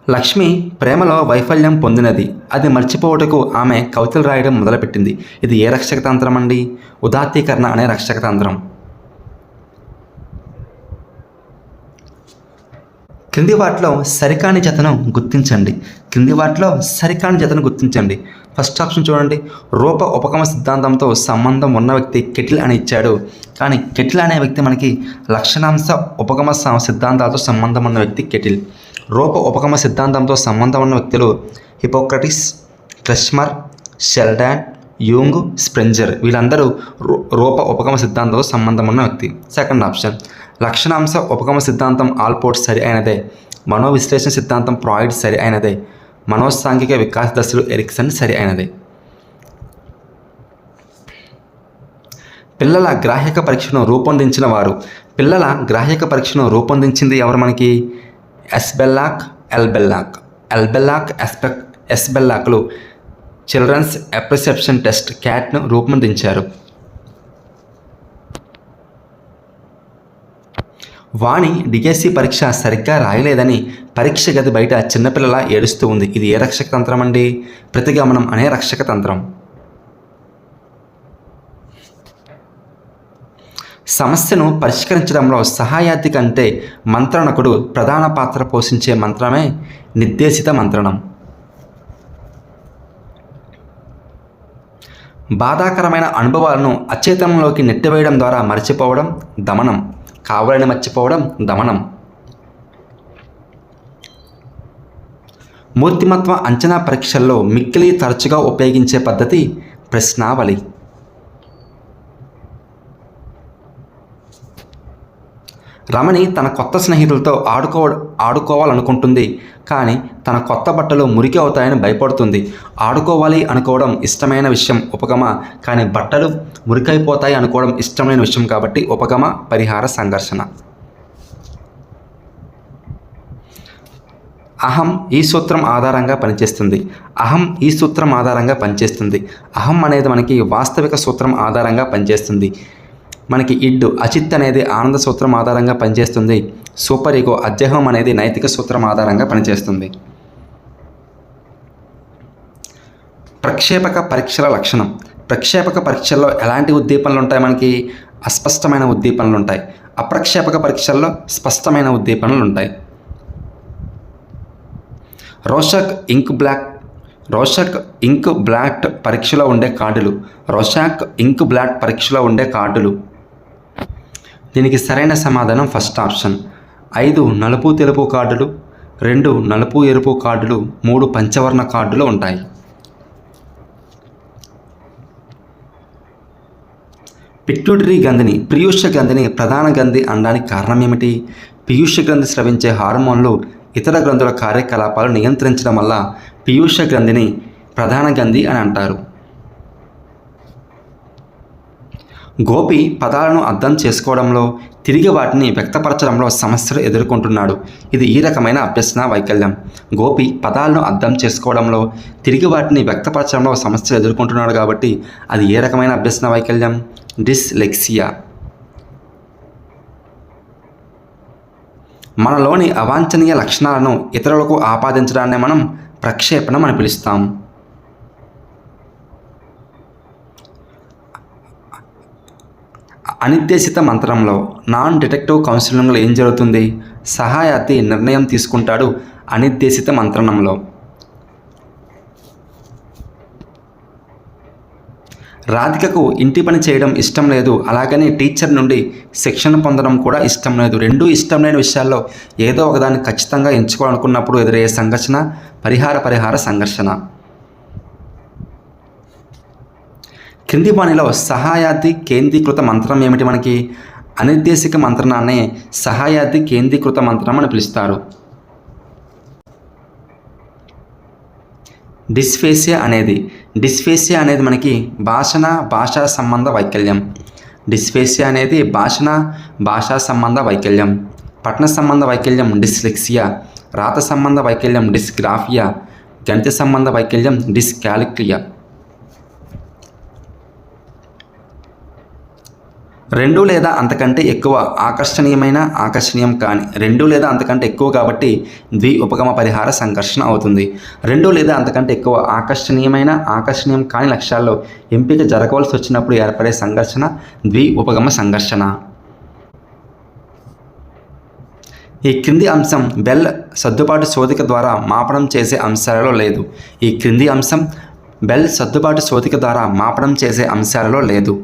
లక్ష్మి ప్రేమలో వైఫల్యం పొందినది. అది మర్చిపోవటకు ఆమె కవితలు రాయడం మొదలుపెట్టింది. ఇది ఏ రక్షక తంత్రం అండి? ఉదాత్తీకరణ అనే రక్షక తంత్రం. క్రింది వాటిలో సరికాని జతను గుర్తించండి. క్రింది వాటిలో సరికాని జతను గుర్తించండి. ఫస్ట్ ఆప్షన్ చూడండి. రూప ఉపగమ సిద్ధాంతంతో సంబంధం ఉన్న వ్యక్తి కెటిల్ అని ఇచ్చాడు. కానీ కెటిల్ అనే వ్యక్తి మనకి లక్షణాంశ ఉపగమ సిద్ధాంతాలతో సంబంధం ఉన్న వ్యక్తి కెటిల్. రూప ఉపగమ సిద్ధాంతంతో సంబంధం ఉన్న వ్యక్తులు హిపోక్రటిస్, క్రష్మర్, షెల్డాన్, యూంగ్, స్ప్రెంజర్. వీళ్ళందరూ రూప ఉపగమ సిద్ధాంతంతో సంబంధం ఉన్న వ్యక్తి. సెకండ్ ఆప్షన్ లక్షణాంశ ఉపగమ సిద్ధాంతం ఆల్పోర్ట్ సరి అయినదే. మనోవిశ్లేషణ సిద్ధాంతం ఫ్రాయిడ్ సరి అయినదే. మనోసాంఘిక వికాస దశలు ఎరిక్సన్ సరి అయినదే. పిల్లల గ్రాహ్యక పరీక్షను రూపొందించిన వారు. పిల్లల గ్రాహ్యక పరీక్షను రూపొందించింది ఎవరు? మనకి ఎస్బెల్లాక్, ఎల్బెల్లాక్. ఎల్బెల్లాక్, ఎస్బెల్లాక్లు చిల్డ్రన్స్ అప్రిసెప్షన్ టెస్ట్ క్యాట్ను రూపొందించారు. వాణి డిఎస్సి పరీక్ష సరిగ్గా రాయలేదని పరీక్ష గది బయట చిన్నపిల్లల ఏడుస్తూ ఉంది. ఇది ఏ రక్షక తంత్రం అండి? ప్రతిగమనం అనే రక్షక తంత్రం. సమస్యను పరిష్కరించడంలో సహాయార్థి కంటే మంత్రణకుడు ప్రధాన పాత్ర పోషించే మంత్రమే నిర్దేశిత మంత్రణం. బాధాకరమైన అనుభవాలను అచేతనంలోకి నెట్టివేయడం ద్వారా మర్చిపోవడం దమనం. కావాలని మర్చిపోవడం దమనం. మూర్తిమత్వ అంచనా పరీక్షల్లో మిక్కిలి తరచుగా ఉపయోగించే పద్ధతి ప్రశ్నావళి. రమణి తన కొత్త స్నేహితులతో ఆడుకోవాలనుకుంటుంది, కానీ తన కొత్త బట్టలు మురికి అవుతాయని భయపడుతుంది. ఆడుకోవాలి అనుకోవడం ఇష్టమైన విషయం ఉపగమ, కానీ బట్టలు మురికైపోతాయి అనుకోవడం ఇష్టమైన విషయం కాబట్టి ఉపగమ పరిహార సంఘర్షణ. అహం ఈ సూత్రం ఆధారంగా పనిచేస్తుంది. అహం ఈ సూత్రం ఆధారంగా పనిచేస్తుంది. అహం అనేది మనకి వాస్తవిక సూత్రం ఆధారంగా పనిచేస్తుంది. మనకి ఇడ్ అచిత్ అనేది ఆనంద సూత్రం ఆధారంగా పనిచేస్తుంది. సూపర్ ఈగో అధ్యహం అనేది నైతిక సూత్రం ఆధారంగా పనిచేస్తుంది. ప్రక్షేపక పరీక్షల లక్షణం. ప్రక్షేపక పరీక్షల్లో ఎలాంటి ఉద్దీపనలు ఉంటాయి? మనకి అస్పష్టమైన ఉద్దీపనలు ఉంటాయి. అప్రక్షేపక పరీక్షల్లో స్పష్టమైన ఉద్దీపనలు ఉంటాయి. రోషక్ ఇంక్ బ్లాట్ పరీక్షలో ఉండే కార్డులు. రోషాక్ ఇంక్ బ్లాట్ పరీక్షలో ఉండే కార్డులు. దీనికి సరైన సమాధానం ఫస్ట్ ఆప్షన్. 5 నలుపు తెలుపు కార్డులు, 2 నలుపు ఎరుపు కార్డులు, 3 పంచవర్ణ కార్డులు ఉంటాయి. పిట్యూటరీ గ్రంథిని పీయూష గ్రంథిని ప్రధాన గ్రంథి అనడానికి కారణం ఏమిటి? పీయూష గ్రంథి స్రవించే హార్మోన్లు ఇతర గ్రంథుల కార్యకలాపాలు నియంత్రించడం వల్ల పీయూష గ్రంథిని ప్రధాన గ్రంథి అని అంటారు. గోపి పదాలను అర్థం చేసుకోవడంలో, తిరిగి వాటిని వ్యక్తపరచడంలో సమస్యలు ఎదుర్కొంటున్నాడు. ఇది ఈ రకమైన అభ్యసన వైకల్యం. గోపి పదాలను అర్థం చేసుకోవడంలో, తిరిగి వాటిని వ్యక్తపరచడంలో సమస్యలు ఎదుర్కొంటున్నాడు కాబట్టి అది ఏ రకమైన అభ్యసన వైకల్యం? డిస్లెక్సియా. మనలోని అవాంఛనీయ లక్షణాలను ఇతరులకు ఆపాదించడాన్ని మనం ప్రక్షేపణం అని పిలుస్తాం. అనిర్దేశిత మంత్రంలో నాన్ డిటెక్టివ్ కౌన్సిలింగ్లో ఏం జరుగుతుంది? సహాయార్థి నిర్ణయం తీసుకుంటాడు అనిర్దేశిత మంత్రణంలో. రాధికకు ఇంటి పని చేయడం ఇష్టం లేదు, అలాగని టీచర్ నుండి శిక్షణ పొందడం కూడా ఇష్టం లేదు. రెండూ ఇష్టం లేని విషయాల్లో ఏదో ఒకదాన్ని ఖచ్చితంగా ఎంచుకోవాలనుకున్నప్పుడు ఎదురయ్యే సంఘర్షణ పరిహార సంఘర్షణ. క్రింది వాణిలో సహాయార్థి కేంద్రీకృత మంత్రం ఏమిటి? మనకి అనిర్దేశిక మంత్రణాన్ని సహాయార్థి కేంద్రీకృత మంత్రం అని పిలుస్తారు. డిస్ఫేసియా అనేది మనకి భాషా సంబంధ వైకల్యం. డిస్ఫేసియా అనేది భాషా సంబంధ వైకల్యం. పఠన సంబంధ వైకల్యం డిస్లెక్సియా, రాత సంబంధ వైకల్యం డిస్గ్రాఫియా, గణిత సంబంధ వైకల్యం డిస్కాలిక్లియా. 2 లేదా అంతకంటే ఎక్కువ ఆకర్షణీయం కాని 2 లేదా అంతకంటే ఎక్కువ కాబట్టి ద్వి ఉపగమ పరిహార సంఘర్షణ అవుతుంది. 2 లేదా అంతకంటే ఎక్కువ ఆకర్షణీయం కాని లక్ష్యాల్లో ఎంపిక జరగవలసి వచ్చినప్పుడు ఏర్పడే సంఘర్షణ ద్వి ఉపగమ సంఘర్షణ. ఈ క్రింది అంశం బెల్ సర్దుబాటు శోధిక ద్వారా మాపనం చేసే అంశాలలో లేదు. ఈ క్రింది అంశం బెల్ సర్దుబాటు శోధిక ద్వారా మాపనం చేసే అంశాలలో లేదు.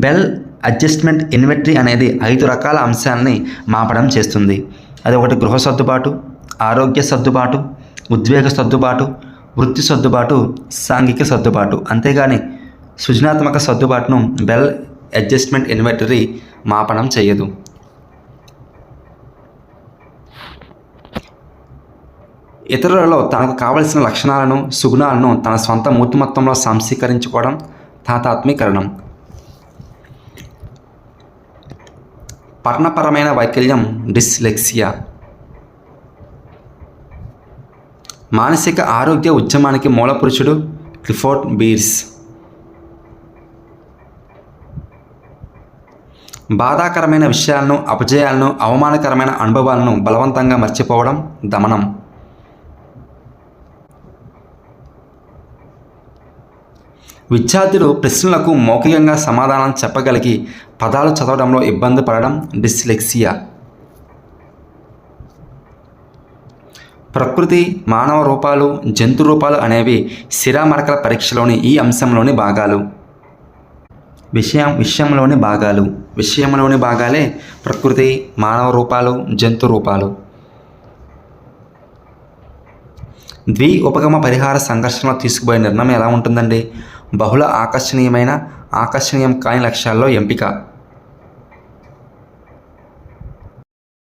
బెల్ అడ్జస్ట్మెంట్ ఇన్వెంటరీ అనేది 5 రకాల అంశాలని మాపడం చేస్తుంది. అది ఒకటి గృహ సర్దుబాటు, ఆరోగ్య సర్దుబాటు, ఉద్వేగ సర్దుబాటు, వృత్తి సర్దుబాటు, సాంఘిక సర్దుబాటు. అంతేగాని సృజనాత్మక సర్దుబాటును బెల్ అడ్జస్ట్మెంట్ ఇన్వెంటరీ మాపనం చేయదు. ఇతరులలో తనకు కావలసిన లక్షణాలను సుగుణాలను తన స్వంత మూర్తిమత్వంలో సంశీకరించుకోవడం తాతాత్మీకరణం. పఠనపరమైన వైకల్యం డిస్లెక్సియా. మానసిక ఆరోగ్య ఉద్యమానికి మూలపురుషుడు క్లిఫోర్డ్ బీర్స్. బాధాకరమైన విషయాలను, అపజయాలను, అవమానకరమైన అనుభవాలను బలవంతంగా మర్చిపోవడం దమనం. విద్యార్థులు ప్రశ్నలకు మౌఖికంగా సమాధానం చెప్పగలిగి పదాలు చదవడంలో ఇబ్బంది పడడం డిస్లెక్సియా. ప్రకృతి, మానవ రూపాలు, జంతు రూపాలు అనేవి శిరామరకల పరీక్షలోని ఈ అంశంలోని భాగాలు. విషయంలోని భాగాలే ప్రకృతి, మానవ రూపాలు, జంతు రూపాలు. ఉపగమ పరిహార సంఘర్షణలో తీసుకుపోయే నిర్ణయం ఎలా ఉంటుందండి? బహుళ ఆకర్షణీయం కాని లక్ష్యాల్లో ఎంపిక.